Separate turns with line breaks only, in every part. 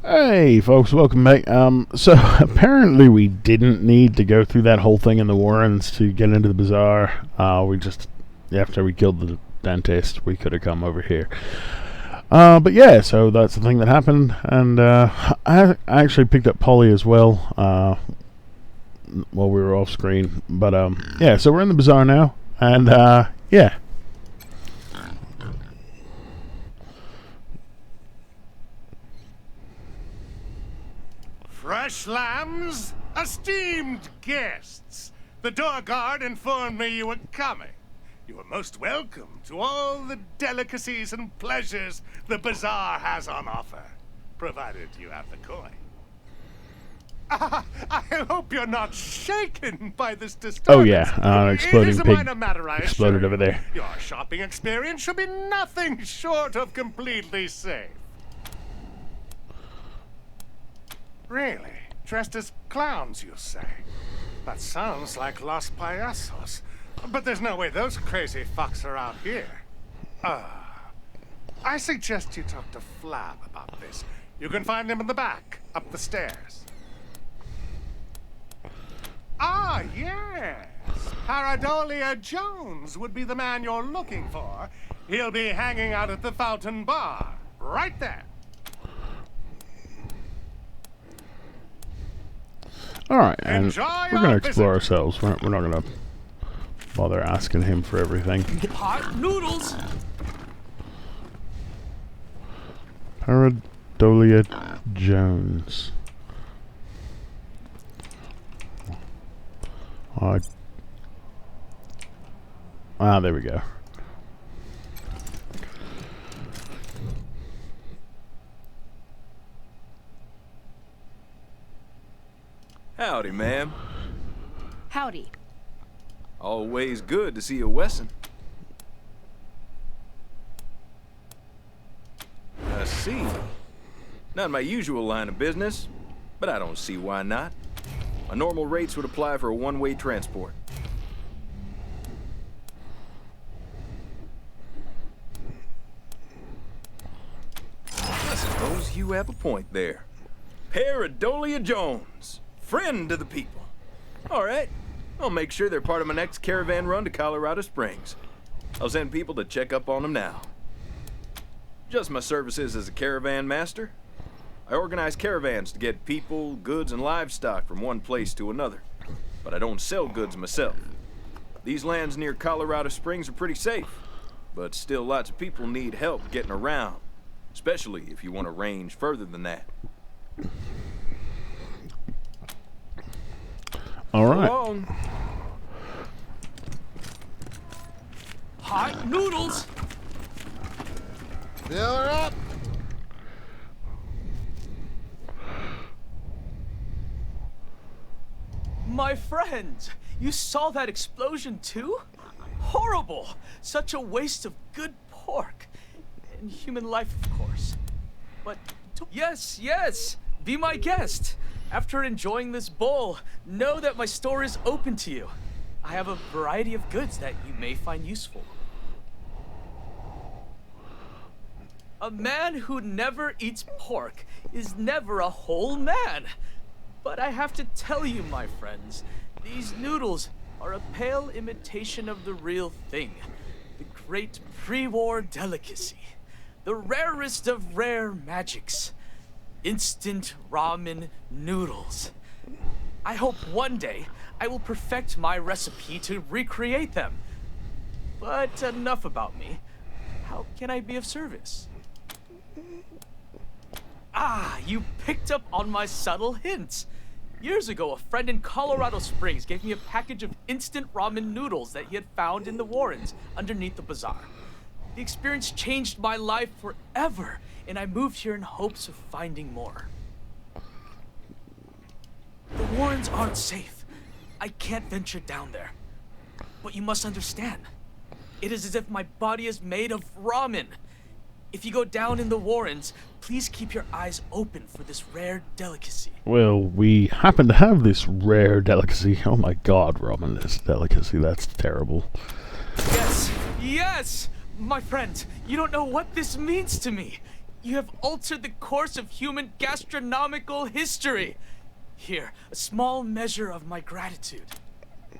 Hey folks, welcome back. So apparently we didn't need to go through that whole thing in the Warrens to get into the bazaar. We just, after we killed the dentist, we could have come over here. But yeah, so that's the thing that happened, and I actually picked up Polly as well while we were off screen. But yeah, so we're in the bazaar now, and yeah.
Fresh lambs, esteemed guests. The door guard informed me you were coming. You are most welcome to all the delicacies and pleasures the bazaar has on offer, provided you have the coin. I hope you're not shaken by this disturbance.
Oh yeah, exploding pig exploded over there.
Your shopping experience should be nothing short of completely safe. Really? Dressed as clowns, you say? That sounds like Los Payasos. But there's no way those crazy fucks are out here. I suggest you talk to Flab about this. You can find him in the back, up the stairs. Ah, yes. Paradolia Jones would be the man you're looking for. He'll be hanging out at the Fountain Bar, right there.
Alright, and we're going to explore ourselves. We're not going to bother asking him for everything.
Hot noodles!
Paradolia Jones. There we go.
Howdy, ma'am.
Howdy.
Always good to see a Wesson. I see. Not my usual line of business, but I don't see why not. My normal rates would apply for a one-way transport. I suppose you have a point there. Paradolia Jones. Friend to the people. All right. I'll make sure they're part of my next caravan run to Colorado Springs. I'll send people to check up on them now. Just my services as a caravan master. I organize caravans to get people, goods, and livestock from one place to another. But I don't sell goods myself. These lands near Colorado Springs are pretty safe, but still lots of people need help getting around, especially if you want to range further than that.
All right.
Hot noodles!
Fill her up.
My friends, you saw that explosion too? Horrible! Such a waste of good pork. And human life, of course. But yes, be my guest. After enjoying this bowl, know that my store is open to you. I have a variety of goods that you may find useful. A man who never eats pork is never a whole man. But I have to tell you, my friends, these noodles are a pale imitation of the real thing. The great pre-war delicacy. The rarest of rare magics. Instant ramen noodles. I hope one day I will perfect my recipe to recreate them. But enough about me. How can I be of service? Ah, you picked up on my subtle hints. Years ago, a friend in Colorado Springs gave me a package of instant ramen noodles that he had found in the Warrens underneath the bazaar. The experience changed my life forever, and I moved here in hopes of finding more. The Warrens aren't safe. I can't venture down there. But you must understand, it is as if my body is made of ramen. If you go down in the Warrens, please keep your eyes open for this rare delicacy.
Well, we happen to have this rare delicacy. Oh my god, Robin, this delicacy, that's terrible.
Yes! My friend, you don't know what this means to me. You have altered the course of human gastronomical history. Here, a small measure of my gratitude.
It's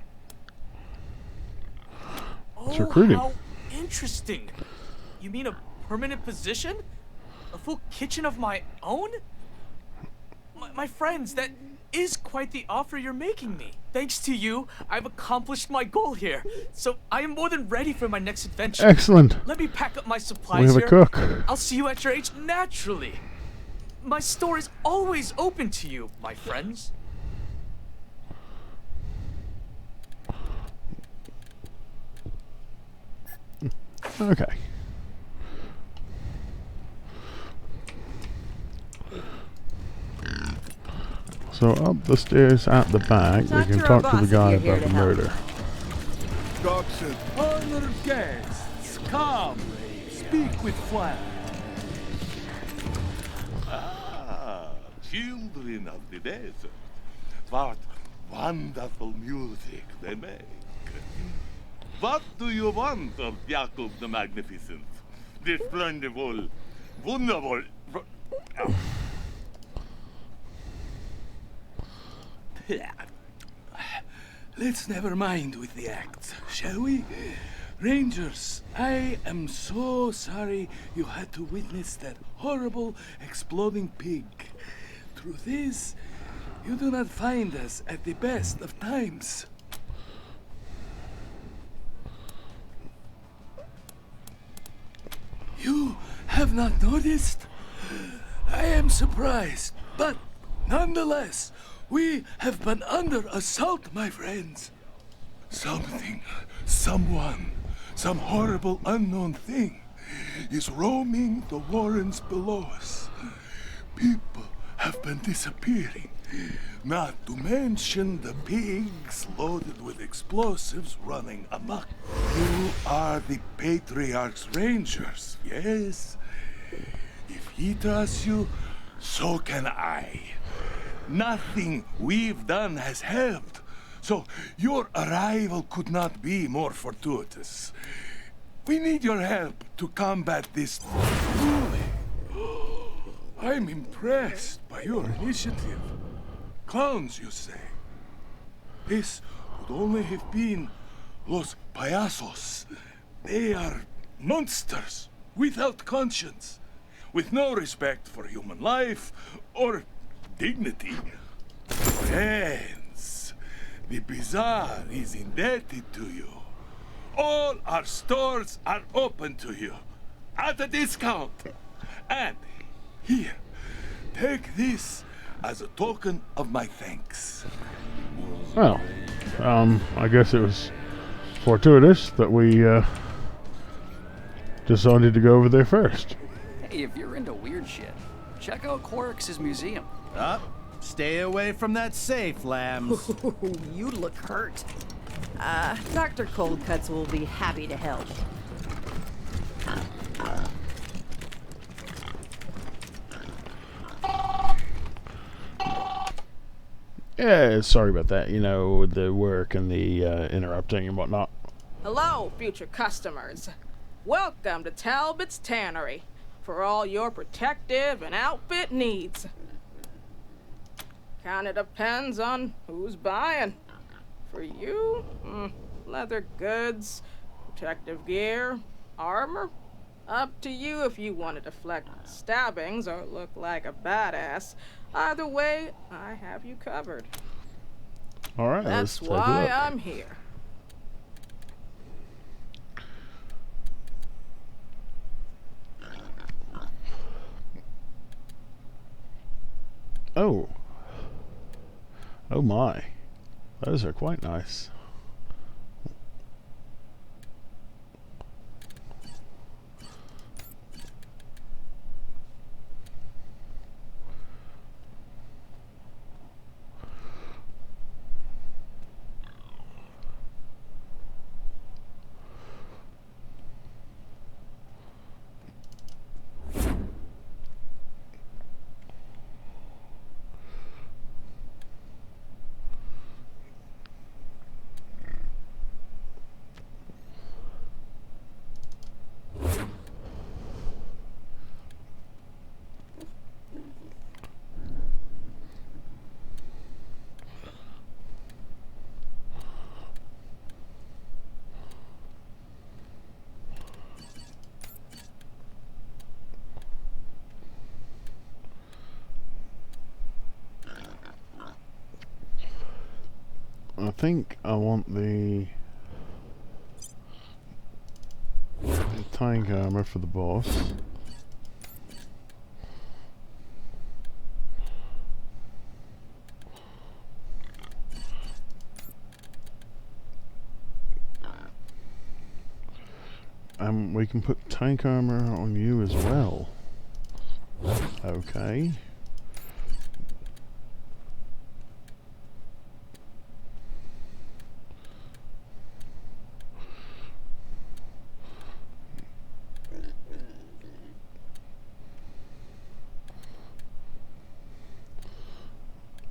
Oh,
recruiting.
how interesting. You mean a permanent position? A full kitchen of my own? My friends, that is quite the offer you're making me. Thanks to you, I've accomplished my goal here. So I am more than ready for my next adventure.
Excellent.
Let me pack up my supplies
We have a
here.
cook.
I'll see you at your age naturally. My store is always open to you, my friends.
Okay. So up the stairs at the back, we
Talk
can
to our
talk to
boss
the
if
guy
you're here
about
to
the
help.
murder.
Dodson.
Honored guests, come, speak with Flash.
Ah, children of the desert. What wonderful music they make. What do you want of Jacob the Magnificent? This wonderful, wonderful...
Let's never mind with the acts, shall we? Rangers, I am so sorry you had to witness that horrible exploding pig. Truth is, you do not find us at the best of times. You have not noticed? I am surprised, but nonetheless, we have been under assault, my friends.
Something, someone, some horrible unknown thing is roaming the warrens below us. People have been disappearing. Not to mention the pigs loaded with explosives running amok. You are the Patriarch's Rangers, yes? If he trusts you, so can I. Nothing we've done has helped, so your arrival could not be more fortuitous. We need your help to combat this bully. I'm impressed by your initiative. Clowns, you say? This would only have been Los Payasos. They are monsters without conscience, with no respect for human life or dignity. Friends, the bazaar is indebted to you. All our stores are open to you at a discount. And here, take this as a token of my thanks.
Well, I guess it was fortuitous that we decided to go over there first.
Hey, if you're into weird shit, check out Quark's museum.
Stay away from that safe, lambs.
You look hurt. Dr. Coldcuts will be happy to help.
Yeah, sorry about that. You know, the work and the interrupting and whatnot.
Hello, future customers. Welcome to Talbot's Tannery for all your protective and outfit needs. Kinda depends on who's buying. For you, leather goods, protective gear, armor. Up to you if you want to deflect stabbings or look like a badass. Either way, I have you covered.
All right,
That's
let's take a
why
look.
I'm here.
Oh. Oh my. Those are quite nice. think I want the tank armor for the boss. We can put tank armor on you as well. Okay.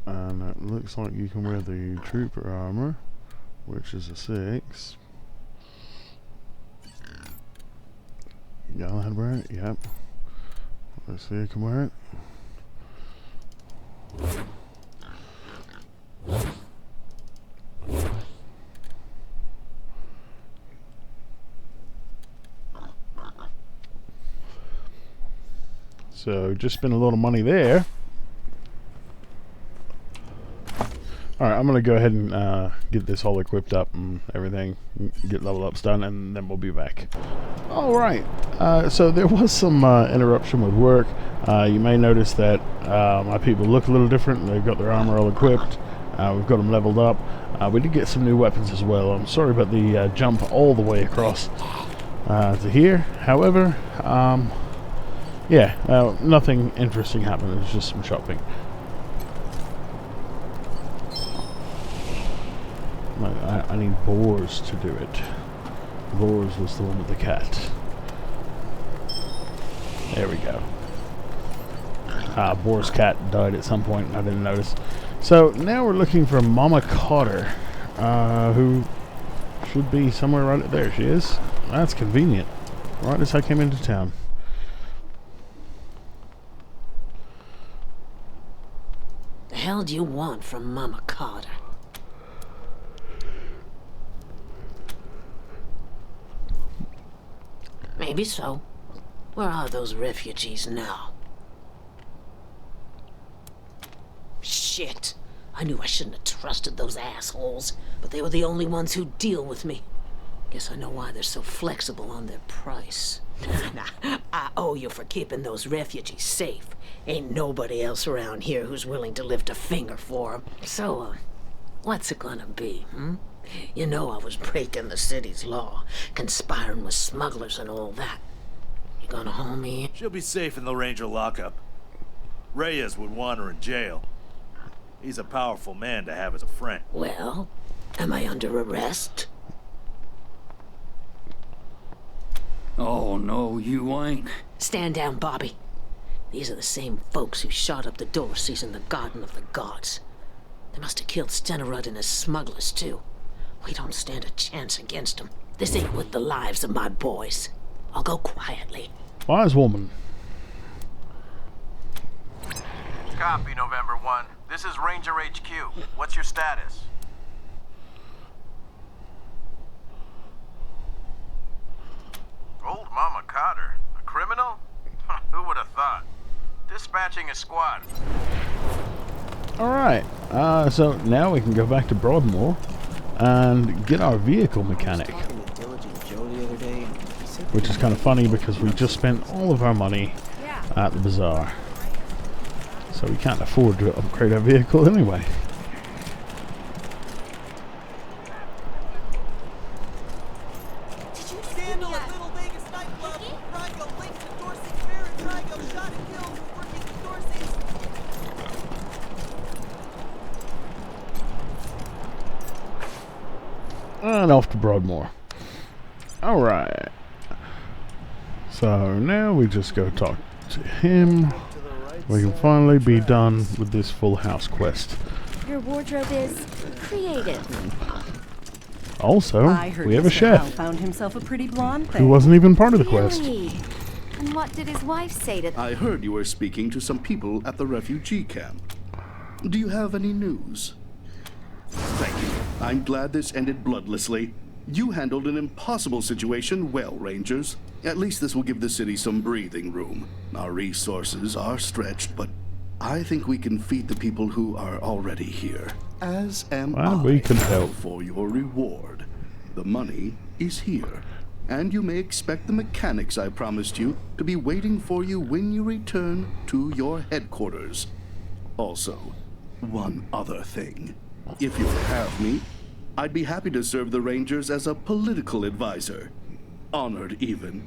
And it looks like you can wear the trooper armor, which is a 6. Galahad wear it? Yep. Let's see, you can wear it. So, just spent a lot of money there. Alright, I'm going to go ahead and get this all equipped up and everything, get level ups done, and then we'll be back. Alright, so there was some interruption with work. You may notice that my people look a little different. They've got their armor all equipped. We've got them leveled up. We did get some new weapons as well. I'm sorry about the jump all the way across to here. However, yeah, nothing interesting happened. It was just some shopping. I need Boars to do it. Boars was the one with the cat. There we go. Boar's cat died at some point and I didn't notice. So now we're looking for Mama Cotter, who should be somewhere right there. She is. That's convenient. Right as I came into town.
The hell do you want from Mama Cotter? Maybe so. Where are those refugees now? Shit. I knew I shouldn't have trusted those assholes, but they were the only ones who'd deal with me. Guess I know why they're so flexible on their price. Nah, I owe you for keeping those refugees safe. Ain't nobody else around here who's willing to lift a finger for them. So, what's it gonna be, hmm? You know I was breaking the city's law, conspiring with smugglers and all that. You gonna haul me in?
She'll be safe in the Ranger lockup. Reyes would want her in jail. He's a powerful man to have as a friend.
Well, am I under arrest?
Oh, no, you ain't.
Stand down, Bobby. These are the same folks who shot up the Dorseys in the Garden of the Gods. They must have killed Stenerud and his smugglers, too. We don't stand a chance against them. This ain't with the lives of my boys. I'll go quietly.
Wise woman.
Copy, November 1. This is Ranger HQ. What's your status? Old Mama Cotter? A criminal? Who would have thought? Dispatching a squad.
Alright, so now we can go back to Broadmoor and get our vehicle mechanic. Which is kind of funny because we just spent all of our money at the bazaar. So we can't afford to upgrade our vehicle anyway. And off to Broadmoor. Alright. So now we just go talk to him. We can finally be done with this full house quest.
Your wardrobe is creative.
Also, we have a chef
Found himself a pretty blonde thing.
who wasn't even part of the quest.
Really? And what did his wife say to
I heard you were speaking to some people at the refugee camp. Do you have any news? Thank you. I'm glad this ended bloodlessly. You handled an impossible situation well, Rangers. At least this will give the city some breathing room. Our resources are stretched, but I think we can feed the people who are already here, as am
Well,
I.
we can help.
For your reward. The money is here, and you may expect the mechanics I promised you to be waiting for you when you return to your headquarters. Also, one other thing. If you have me, I'd be happy to serve the Rangers as a political advisor. Honored, even.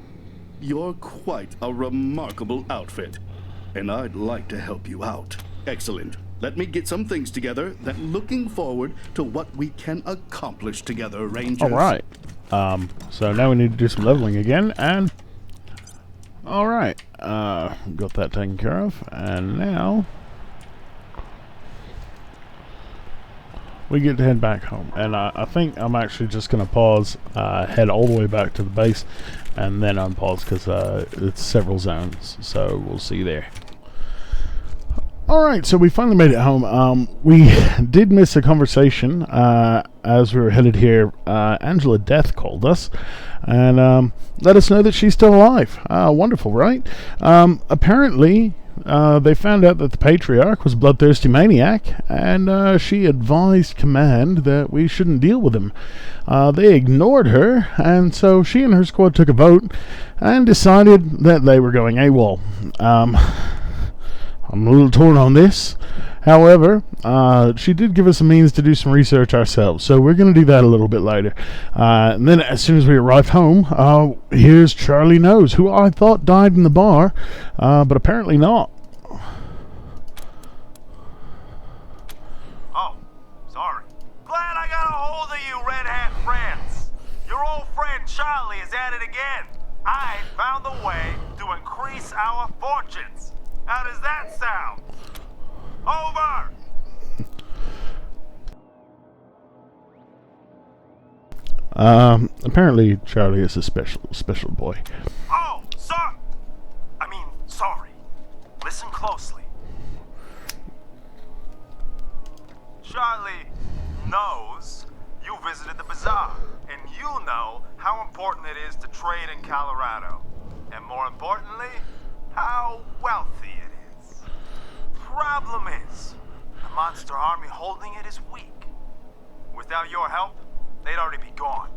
You're quite a remarkable outfit, and I'd like to help you out. Excellent. Let me get some things together, then looking forward to what we can accomplish together, Rangers.
Alright. So now we need to do some leveling again, and... Alright. Got that taken care of, and now... we get to head back home. And I think I'm actually just going to pause, head all the way back to the base, and then unpause, because it's several zones. So we'll see you there. Alright, so we finally made it home. We did miss a conversation as we were headed here. Angela Death called us and let us know that she's still alive. Wonderful, right? Apparently, they found out that the Patriarch was a bloodthirsty maniac, and she advised Command that we shouldn't deal with him. They ignored her, and so she and her squad took a vote and decided that they were going AWOL. I'm a little torn on this. However, she did give us a means to do some research ourselves, so we're going to do that a little bit later. And then as soon as we arrived home, here's Charlie Nose, who I thought died in the bar, but apparently not.
Oh, sorry. Glad I got a hold of you, Red Hat friends. Your old friend Charlie is at it again. I found a way to increase our fortunes. How does that sound? Over!
Apparently Charlie is a special boy.
Oh, sorry. Listen closely. Charlie knows you visited the bazaar, and you know how important it is to trade in Colorado. And more importantly, how wealthy it is. Problem is, the monster army holding it is weak. Without your help, they'd already be gone.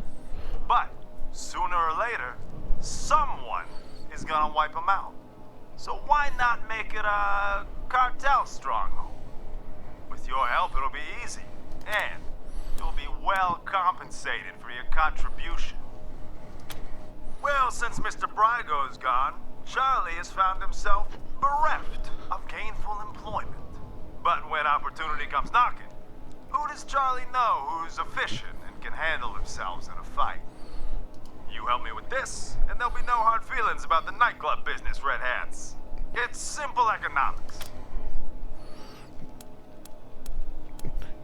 But sooner or later, someone is gonna wipe them out. So why not make it a cartel stronghold? With your help, it'll be easy, and you'll be well compensated for your contribution. Well, since Mr. Brygo's gone, Charlie has found himself bereft of gainful employment. But when opportunity comes knocking, who does Charlie know who's efficient and can handle themselves in a fight? You help me with this, and there'll be no hard feelings about the nightclub business, Red Hats. It's simple economics.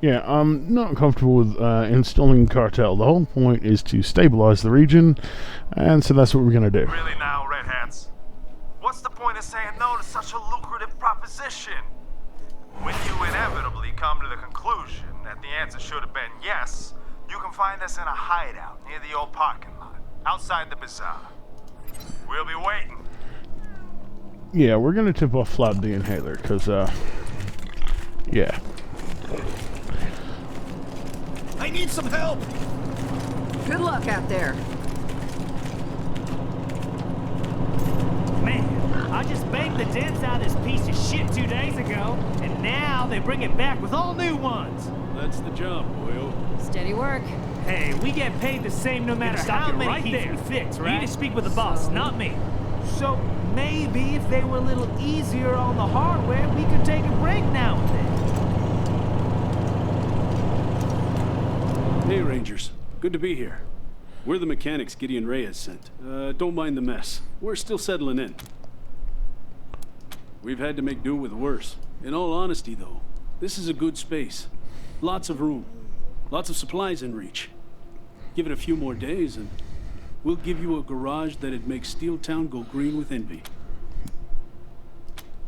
Yeah, I'm not comfortable with installing cartel. The whole point is to stabilize the region, and so that's what we're going to do.
Really now, Red Hats? What's the point of saying no to such a lucrative proposition? When you inevitably come to the conclusion that the answer should have been yes, you can find us in a hideout near the old parking lot, outside the bazaar. We'll be waiting.
Yeah, we're going to tip off Flood the Inhaler, because, yeah.
I need some help!
Good luck out there.
Man, I just banged the dents out of this piece of shit 2 days ago, and now they bring it back with all new ones.
That's the job, boyo.
Steady work.
Hey, we get paid the same no matter how many
right
keeps
there.
we fix, right?
You need to speak with the boss, not me.
So maybe if they were a little easier on the hardware, we could take a break now and then.
Hey, Rangers. Good to be here. We're the mechanics Gideon Reyes sent. Don't mind the mess. We're still settling in. We've had to make do with worse. In all honesty, though, this is a good space. Lots of room. Lots of supplies in reach. Give it a few more days and we'll give you a garage that'd make Steel Town go green with envy.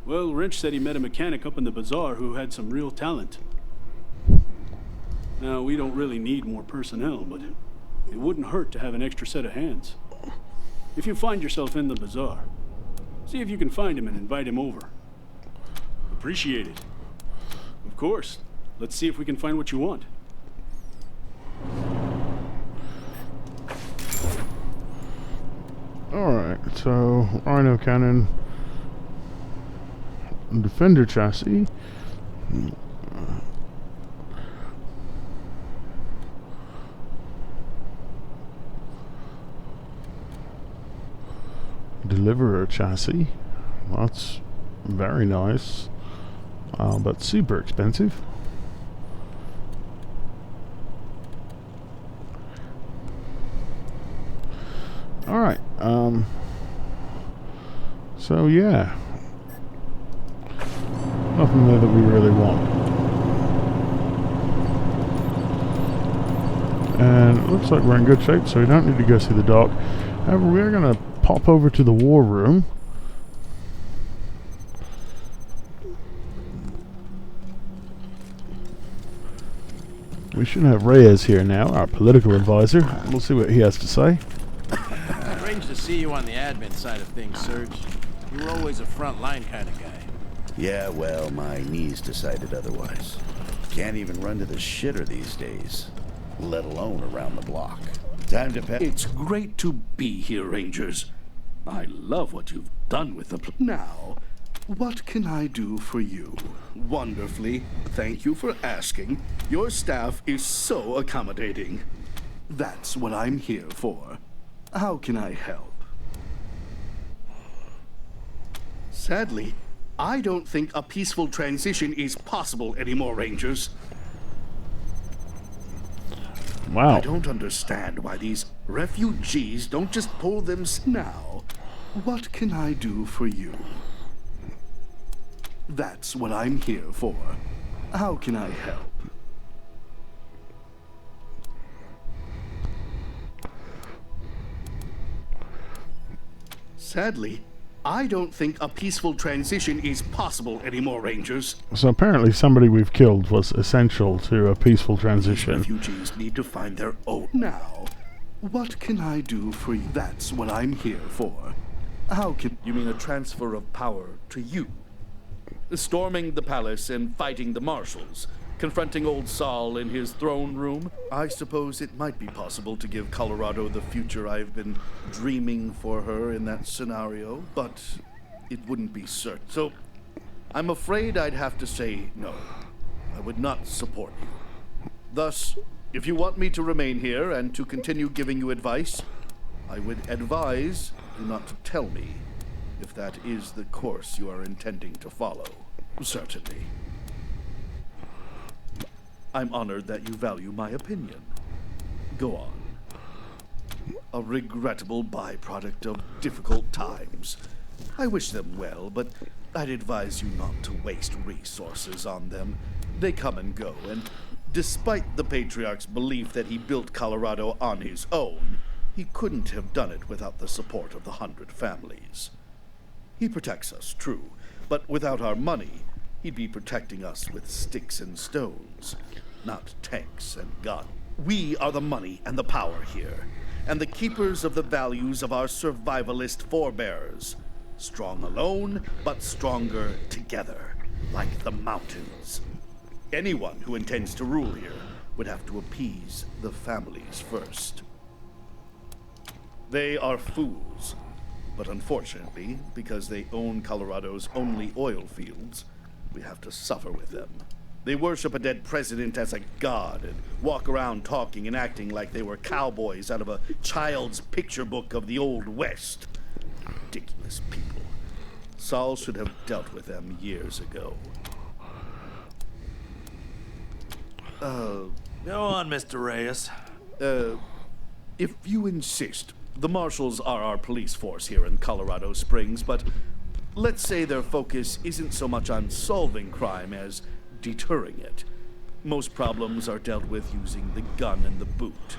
Well, Wrench said he met a mechanic up in the bazaar who had some real talent. Now, we don't really need more personnel, but it wouldn't hurt to have an extra set of hands. If you find yourself in the bazaar, see if you can find him and invite him over. Appreciate it. Of course. Let's see if we can find what you want.
Alright, so Rhino Cannon, Defender Chassis, Deliverer Chassis. That's very nice, but super expensive. Alright, so yeah, nothing there that we really want. And it looks like we're in good shape, so we don't need to go see the dock. However, we're going to pop over to the war room. We should have Reyes here now, our political advisor. We'll see what he has to say.
Strange to see you on the admin side of things, Serge. You were always a front-line kind of guy.
Yeah, well, my knees decided otherwise. Can't even run to the shitter these days, let alone around the block. Time to pet.
It's great to be here, Rangers. I love what you've done with the Now, what can I do for you? Wonderfully. Thank you for asking. Your staff is so accommodating. That's what I'm here for. How can I help? Sadly, I don't think a peaceful transition is possible anymore, Rangers.
Wow.
I don't understand why these refugees don't just pull them now. What can I do for you? That's what I'm here for. How can I help? Sadly, I don't think a peaceful transition is possible anymore, Rangers.
So apparently somebody we've killed was essential to a peaceful transition.
Refugees need to find their own. Now, what can I do for you? That's what I'm here for. How can...
You mean a transfer of power to you? Storming the palace and fighting the marshals, confronting old Saul in his throne room?
I suppose it might be possible to give Colorado the future I've been dreaming for her in that scenario, but it wouldn't be certain. So, I'm afraid I'd have to say no. I would not support you. Thus, if you want me to remain here and to continue giving you advice, I would advise you not to tell me if that is the course you are intending to follow. Certainly. I'm honored that you value my opinion. Go on. A regrettable byproduct of difficult times. I wish them well, but I'd advise you not to waste resources on them. They come and go, and despite the Patriarch's belief that he built Colorado on his own, he couldn't have done it without the support of the 100 families. He protects us, true, but without our money, he'd be protecting us with sticks and stones, not tanks and guns. We are the money and the power here, and the keepers of the values of our survivalist forebears. Strong alone, but stronger together, like the mountains. Anyone who intends to rule here would have to appease the families first. They are fools, but unfortunately, because they own Colorado's only oil fields, we have to suffer with them. They worship a dead president as a god and walk around talking and acting like they were cowboys out of a child's picture book of the Old West. Ridiculous people. Saul should have dealt with them years ago.
Go on, Mr. Reyes.
If you insist, the marshals are our police force here in Colorado Springs, but let's say their focus isn't so much on solving crime as deterring it. Most problems are dealt with using the gun and the boot.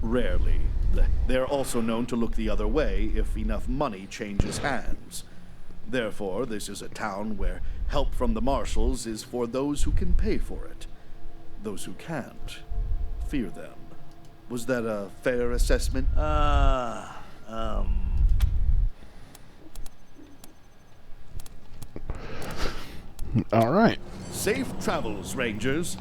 Rarely. They're also known to look the other way if enough money changes hands. Therefore, this is a town where help from the marshals is for those who can pay for it. Those who can't, fear them. Was that a fair assessment?
All right.
Safe travels, Rangers.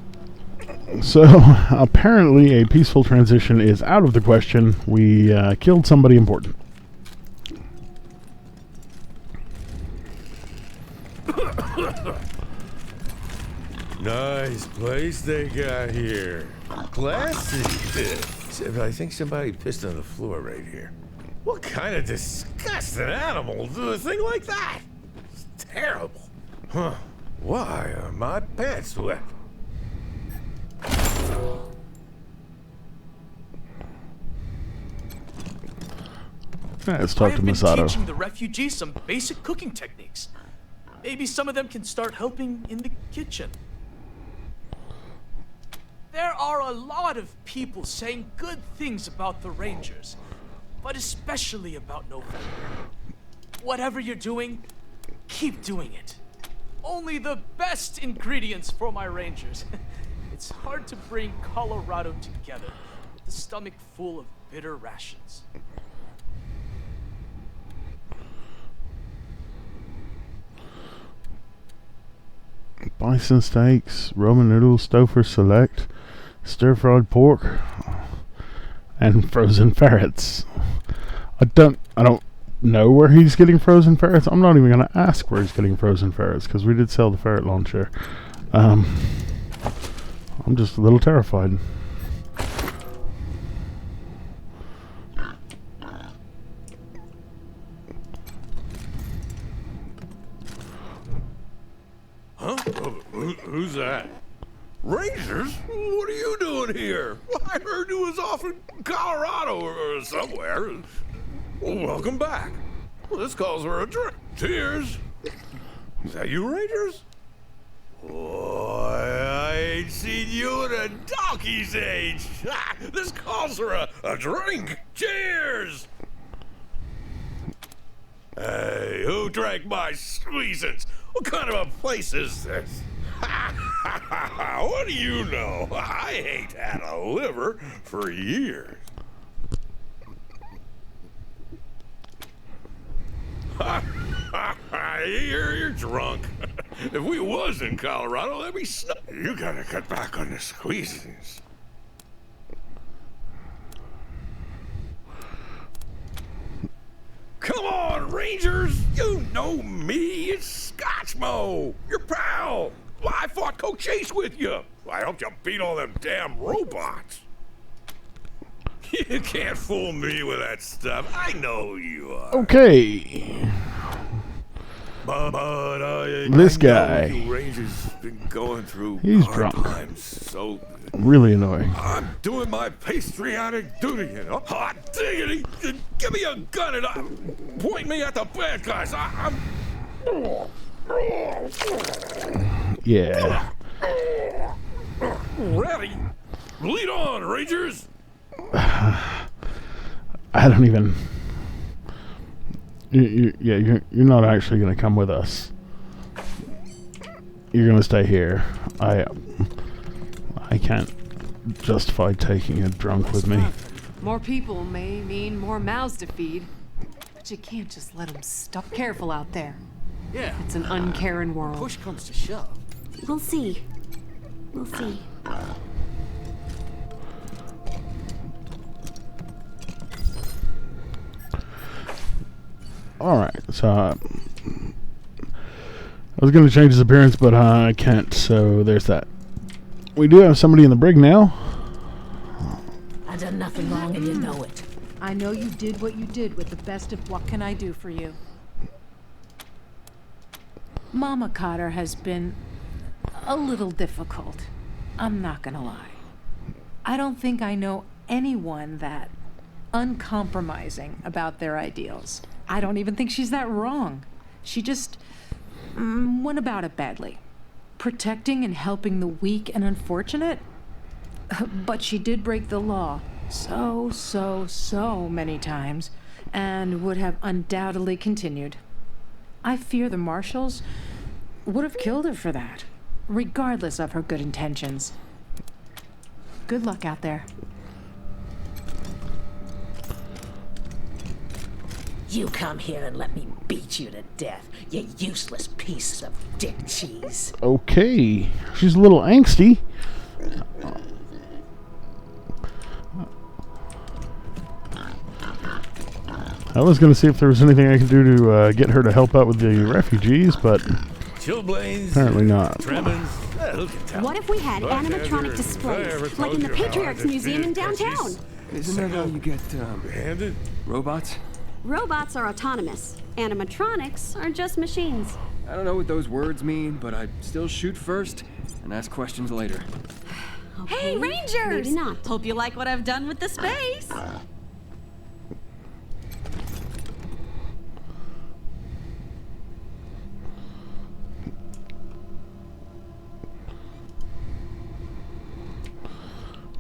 So, apparently a peaceful transition is out of the question. We killed somebody important.
Nice place they got here. Classy. Except I think somebody pissed on the floor right here. What kind of disgusting animal will do a thing like that? It's terrible. Huh. Why are my pants wet?
Let's talk to
I have
Masato.
been teaching the refugees some basic cooking techniques. Maybe some of them can start helping in the kitchen. There are a lot of people saying good things about the Rangers, but especially about November. Whatever you're doing, keep doing it. Only the best ingredients for my Rangers. It's hard to bring Colorado together with a stomach full of bitter rations.
Bison steaks, Roman noodles, Stouffer Select, stir-fried pork, and frozen ferrets. I don't know where he's getting frozen ferrets. I'm not even going to ask where he's getting frozen ferrets because we did sell the ferret launcher. I'm just a little terrified.
Huh? Who's that? Rangers? What are you doing here? I heard you was off in Colorado or somewhere. Well, welcome back. Well, this calls for a drink. Cheers. Is that you, Rangers? Boy, I ain't seen you in a donkey's age. This calls for a drink. Cheers. Hey, who drank my squeezins? What kind of a place is this? What do you know? I ain't had a liver for years. You're drunk. If we was in Colorado, that'd be You gotta cut back on the squeezins. Come on, Rangers! You know me, it's Scotchmo, your pal. Well, I fought Coach Chase with you. I helped you beat all them damn robots. You can't fool me with that stuff. I know who you are.
Okay. This guy.
You Rangers been going through
He's
hard
drunk.
times, so
Really annoying.
I'm doing my patriotic duty, you know. Hot diggity! Give me a gun and point me at the bad guys. I'm.
Yeah.
Ready? Lead on, Rangers!
I don't even. You're not actually going to come with us. You're going to stay here. I can't justify taking a drunk with me.
More people may mean more mouths to feed, but you can't just let them stuff. Careful out there.
Yeah.
It's an uncaring world.
Push comes to shove.
We'll see. We'll see.
Alright, so I was going to change his appearance, but I can't, so there's that. We do have somebody in the brig now.
I done nothing wrong and you know it.
I know you did what you did with the best of what can I do for you. Mama Cotter has been a little difficult. I'm not gonna lie. I don't think I know anyone that uncompromising about their ideals. I don't even think she's that wrong. She just went about it badly. Protecting and helping the weak and unfortunate. But she did break the law so many times, and would have undoubtedly continued. I fear the marshals would have killed her for that, regardless of her good intentions. Good luck out there.
You come here and let me beat you to death, you useless piece of dick cheese.
Okay. She's a little angsty. I was going to see if there was anything I could do to get her to help out with the refugees, but apparently not.
What if we had animatronic displays, like in the Patriarch's Museum in downtown?
Isn't that how you get, robots?
Robots are autonomous. Animatronics are just machines.
I don't know what those words mean, but I'd still shoot first and ask questions later.
Hey, Rangers! Maybe not.
Hope you like what I've done with the space.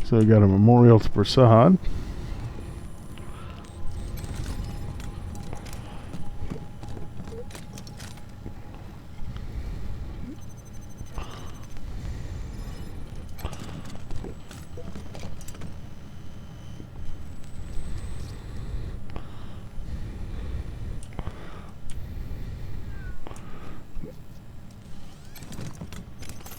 So we got a memorial to Prasad.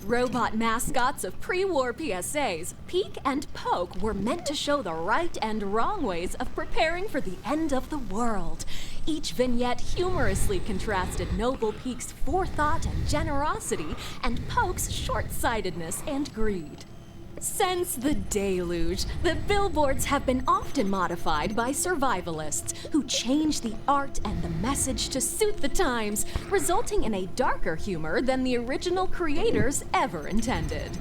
Robot mascots of pre-war PSAs, Peek and Poke were meant to show the right and wrong ways of preparing for the end of the world. Each vignette humorously contrasted Noble Peek's forethought and generosity and Poke's short-sightedness and greed. Since the deluge, the billboards have been often modified by survivalists who change the art and the message to suit the times, resulting in a darker humor than the original creators ever intended.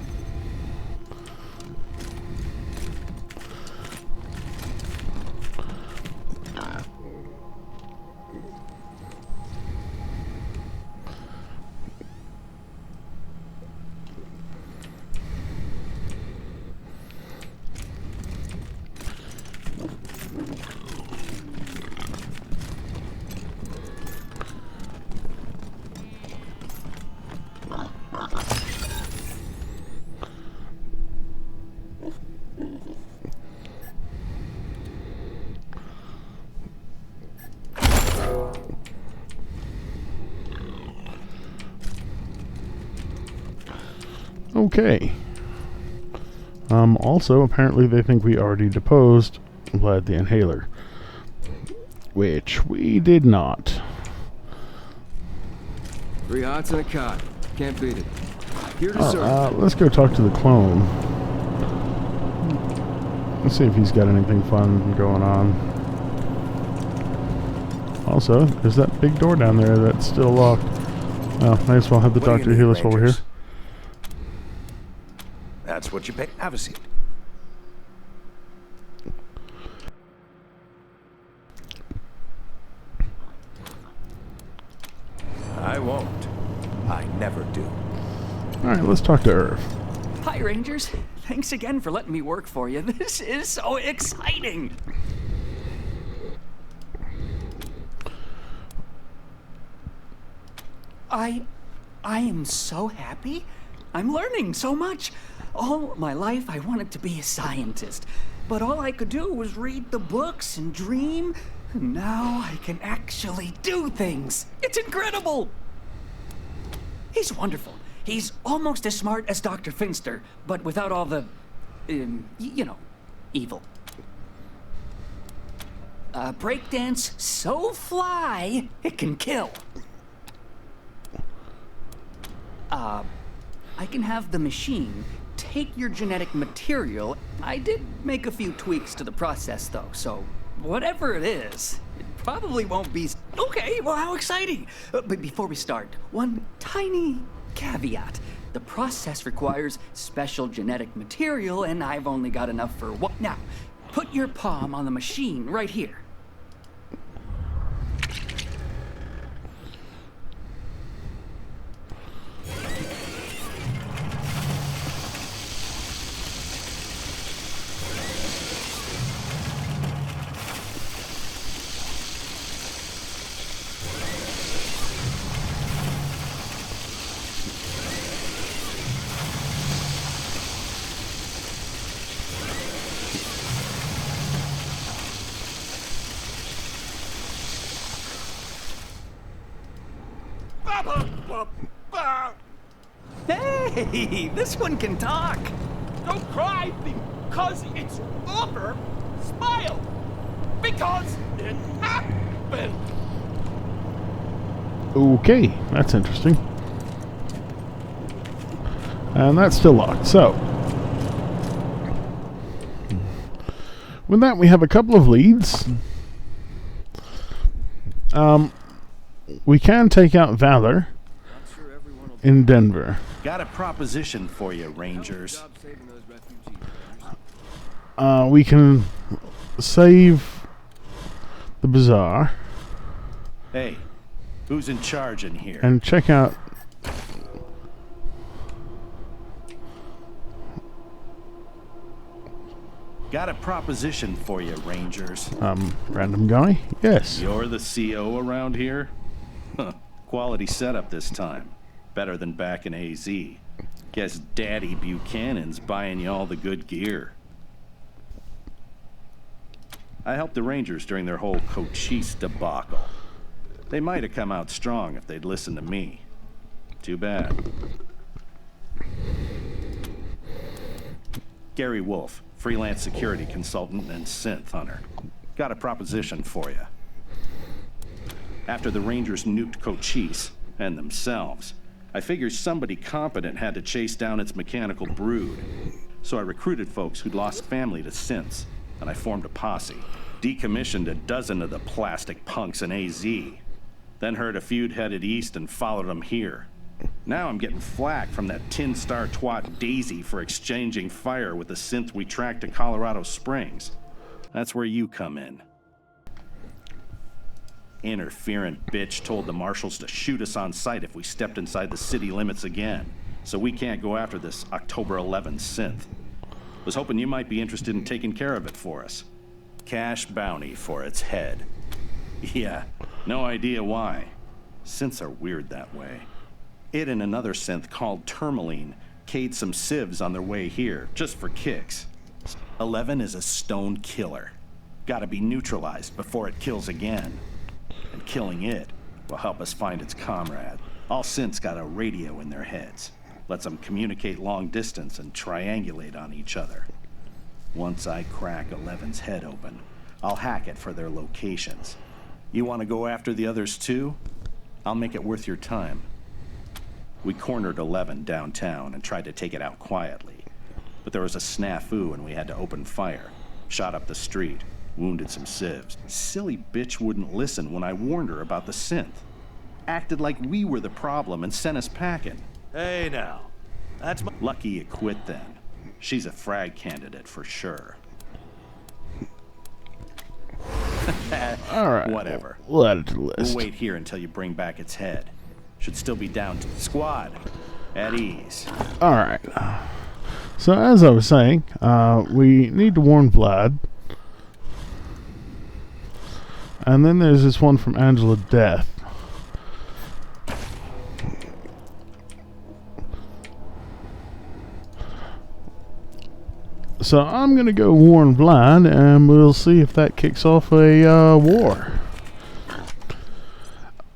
Okay. Also, apparently they think we already deposed Vlad the Inhaler. Which we did not.
3 hots and a cot. Can't beat it. Here to serve.
Let's go talk to the clone. Let's see if he's got anything fun going on. Also, there's that big door down there that's still locked. Might as well have the doctor heal us while we're here.
That's what you pay. Have a seat. I won't. I never do.
Alright, let's talk to Irv.
Hi, Rangers. Thanks again for letting me work for you. This is so exciting. I am so happy. I'm learning so much. All my life I wanted to be a scientist, but all I could do was read the books and dream. Now I can actually do things. It's incredible. He's wonderful. He's almost as smart as Dr. Finster, but without all the, you know, evil. Breakdance so fly, it can kill. I can have the machine take your genetic material. I did make a few tweaks to the process, though, so whatever it is, it probably won't be... Okay, well, how exciting! But before we start, one tiny caveat. The process requires special genetic material, and I've only got enough for one. Now, put your palm on the machine right here. Hey, this one can talk.
Don't cry because it's over. Smile because it happened.
Okay, that's interesting. And that's still locked. So, with that, we have a couple of leads. We can take out Valor in Denver.
Got a proposition for you, Rangers.
We can save the Bazaar.
Hey, who's in charge in here?
And check out...
Got a proposition for you, Rangers.
Random guy? Yes.
You're the CO around here? Huh. Quality setup this time. Better than back in AZ. Guess Daddy Buchanan's buying you all the good gear. I helped the Rangers during their whole Cochise debacle. They might have come out strong if they'd listened to me. Too bad. Gary Wolf, freelance security consultant and synth hunter. Got a proposition for you. After the Rangers nuked Cochise, and themselves, I figured somebody competent had to chase down its mechanical brood. So I recruited folks who'd lost family to synths, and I formed a posse. Decommissioned a dozen of the plastic punks in AZ. Then heard a feud headed east and followed them here. Now I'm getting flack from that tin star twat Daisy for exchanging fire with the synth we tracked to Colorado Springs. That's where you come in. Interferent bitch told the marshals to shoot us on sight if we stepped inside the city limits again, so we can't go after this October 11 synth. Was hoping you might be interested in taking care of it for us. Cash bounty for its head. Yeah, no idea why. Synths are weird that way. It and another synth called Tourmaline K'd some civs on their way here, just for kicks. 11 is a stone killer. Gotta be neutralized before it kills again. And killing it will help us find its comrade. All synths got a radio in their heads. Lets them communicate long distance and triangulate on each other. Once I crack 11's head open, I'll hack it for their locations. You want to go after the others too? I'll make it worth your time. We cornered 11 downtown and tried to take it out quietly. But there was a snafu and we had to open fire. Shot up the street, wounded some civs. Silly bitch wouldn't listen when I warned her about the synth. Acted like we were the problem and sent us packing. Hey now, that's my... Lucky you quit then. She's a frag candidate for sure.
Alright.
Whatever.
We'll add it to the list.
We'll wait here until you bring back its head. Should still be down to squad. At ease.
Alright. So as I was saying, we need to warn Vlad. And then there's this one from Angela Death. So I'm going to go warn Vlad, and we'll see if that kicks off a war.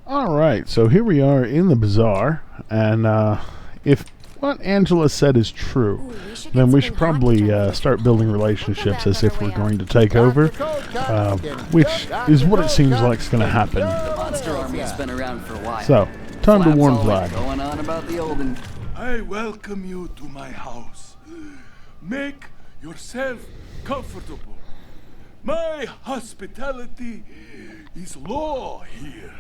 Alright, so here we are in the bazaar, and if what Angela said is true, then we should probably start building relationships as if we're going to take over, which is what it seems like is going to happen.
The monster army has been around for a while.
So, time to warn
Flapp's always
Vlad.
going on about the olden.
I welcome you to my house. Make yourself comfortable. My hospitality is law here.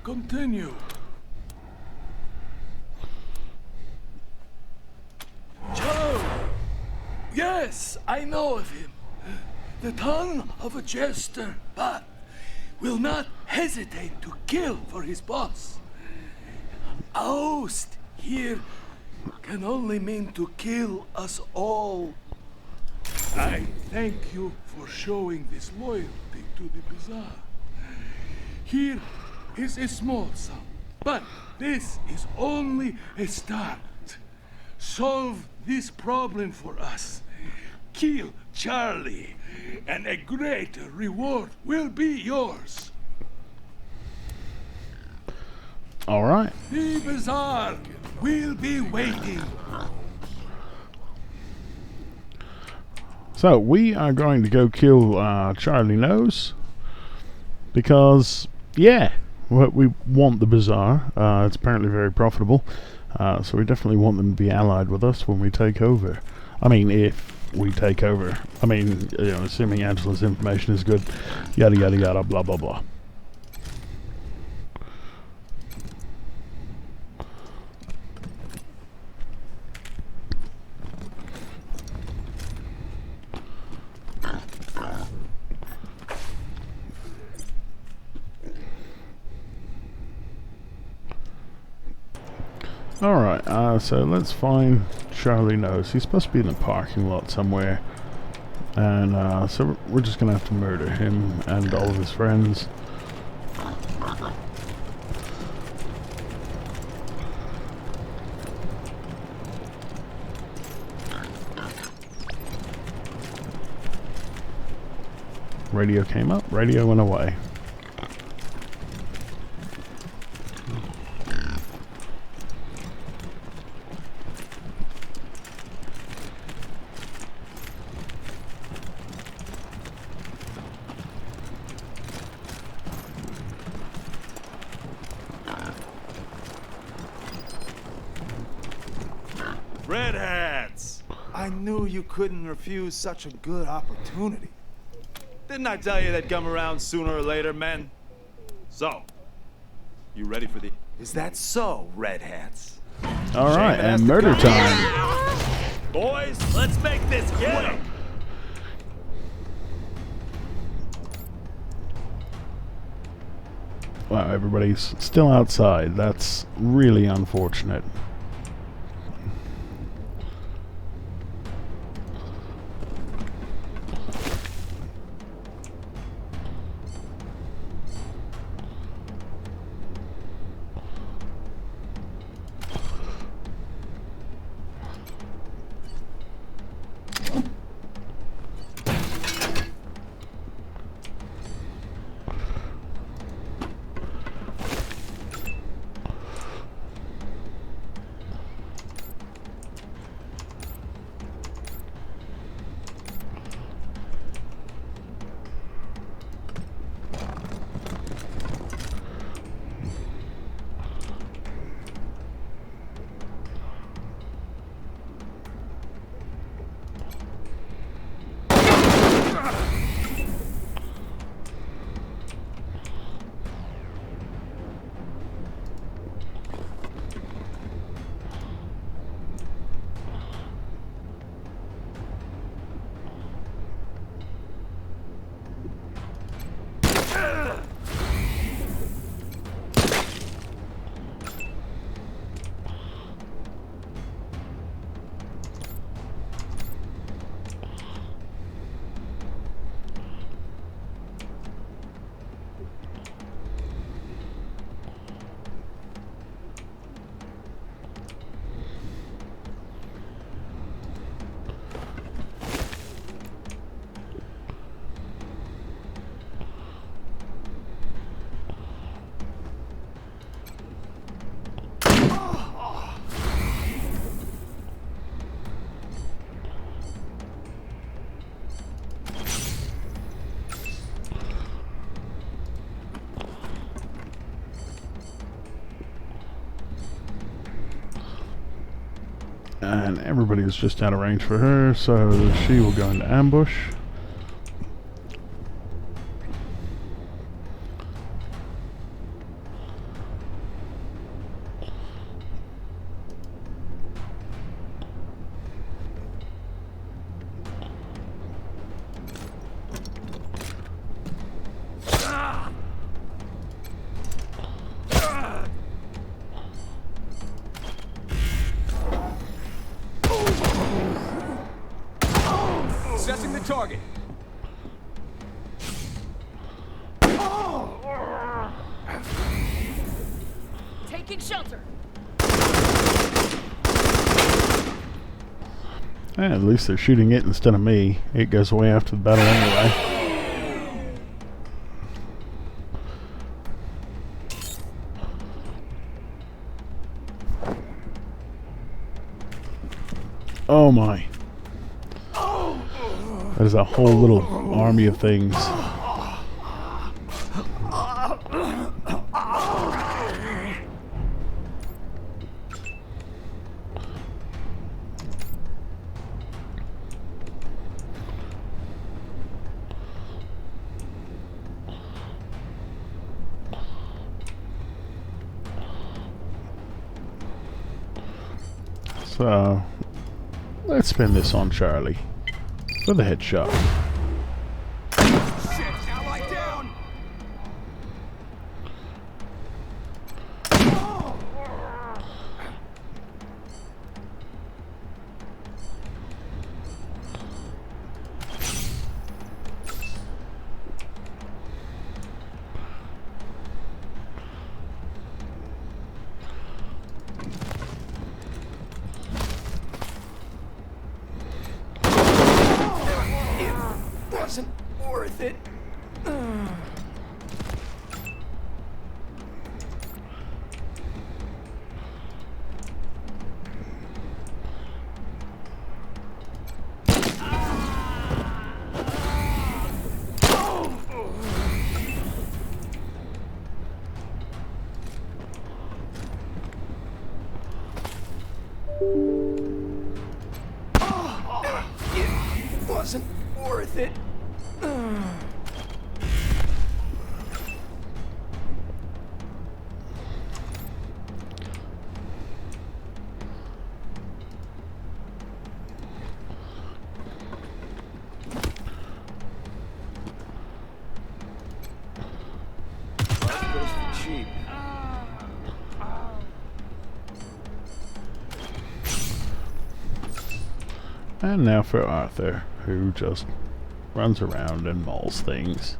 Continue. Joe! Yes, I know of him. The tongue of a jester, but will not hesitate to kill for his boss. Oust here can only mean to kill us all. I thank you for showing this loyalty to the bazaar. Here is a small sum, but this is only a start. Solve this problem for us. Kill Charlie, and a greater reward will be yours.
All right.
The bazaar will be waiting.
So we are going to go kill Charlie Nose because, yeah, we want the bazaar. It's apparently very profitable, so we definitely want them to be allied with us when we take over. I mean, if we take over. I mean, you know, assuming Angela's information is good. Yada yada yada. Blah blah blah. Alright, so let's find Charlie Nose. He's supposed to be in the parking lot somewhere. And so we're just gonna have to murder him and all of his friends. Radio came up, radio went away.
Red Hats! I knew you couldn't refuse such a good opportunity. Didn't I tell you they'd come around sooner or later, men? So, you ready for the... Is that so, Red Hats?
Alright, and murder time.
Boys, let's make this quick!
Wow, everybody's still outside. That's really unfortunate. And everybody is just out of range for her, so she will go into ambush.
Assessing the target.
Taking shelter.
At least they're shooting it instead of me. It goes away after the battle anyway. Oh my. There's a whole little army of things. So, let's spin this on Charlie for the headshot.
Shit, ally down!
Wasn't worth it. It wasn't worth it. Life goes for cheap.
And now for Arthur, who just runs around and mauls things.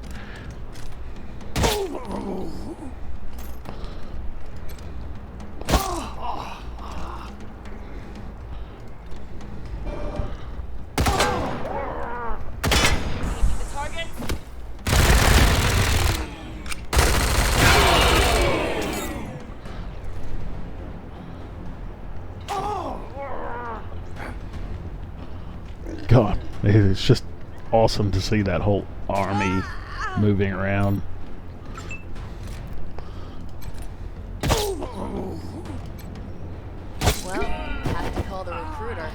God, it's just awesome to see that whole army moving around.
Well, have to call the recruiter.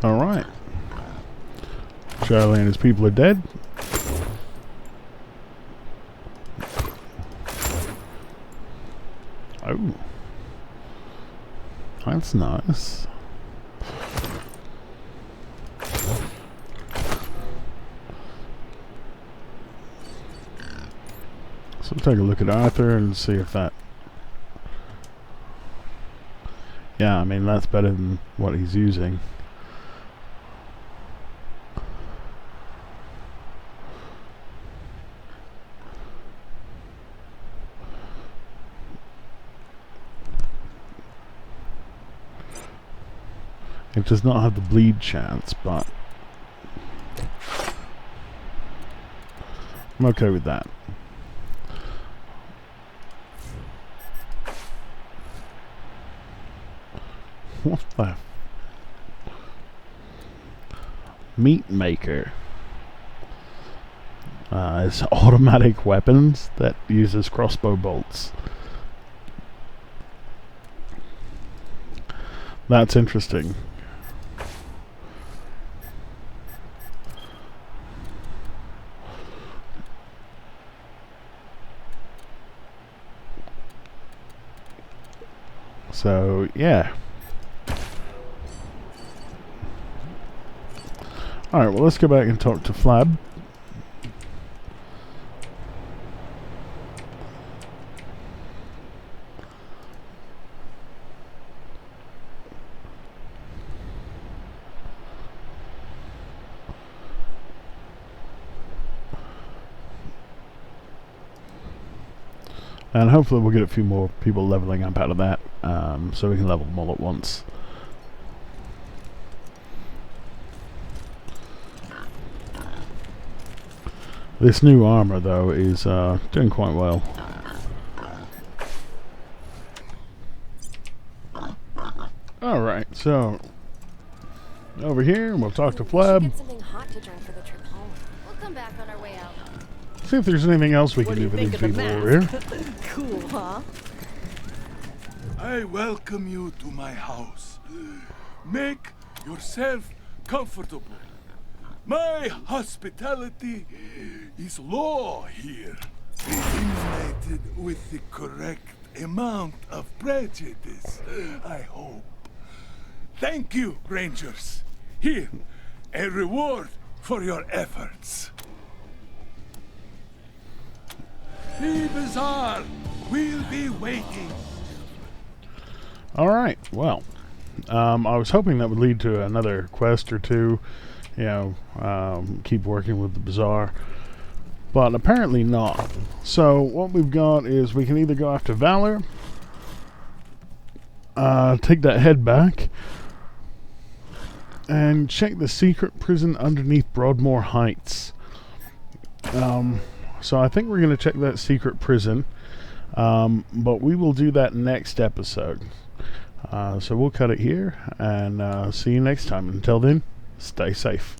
Alright. Charlie and his people are dead. Oh. That's nice. So we'll take a look at Arthur and see if that... Yeah, I mean, that's better than what he's using. It does not have the bleed chance, but I'm okay with that. What the? Meat maker. It's automatic weapons that uses crossbow bolts. That's interesting. So, yeah. Alright, well, let's go back and talk to Flab. And hopefully we'll get a few more people leveling up out of that, so we can level them all at once. This new armor, though, is doing quite well. Alright, so over here, we'll talk to Flab.
Get something hot to drink for the trip home. We'll come back on our way out.
See if there's anything else we can do for these people over here.
Cool, huh?
I welcome you to my house. Make yourself comfortable. My hospitality is law here, illuminated with the correct amount of prejudice, I hope. Thank you, Rangers. Here, a reward for your efforts. The bazaar will be waiting.
Alright, well, I was hoping that would lead to another quest or two, you know, keep working with the bazaar, but apparently not. So what we've got is we can either go after Valor, take that head back, and check the secret prison underneath Broadmoor Heights. So I think we're going to check that secret prison, but we will do that next episode. So we'll cut it here, and see you next time. Until then, stay safe.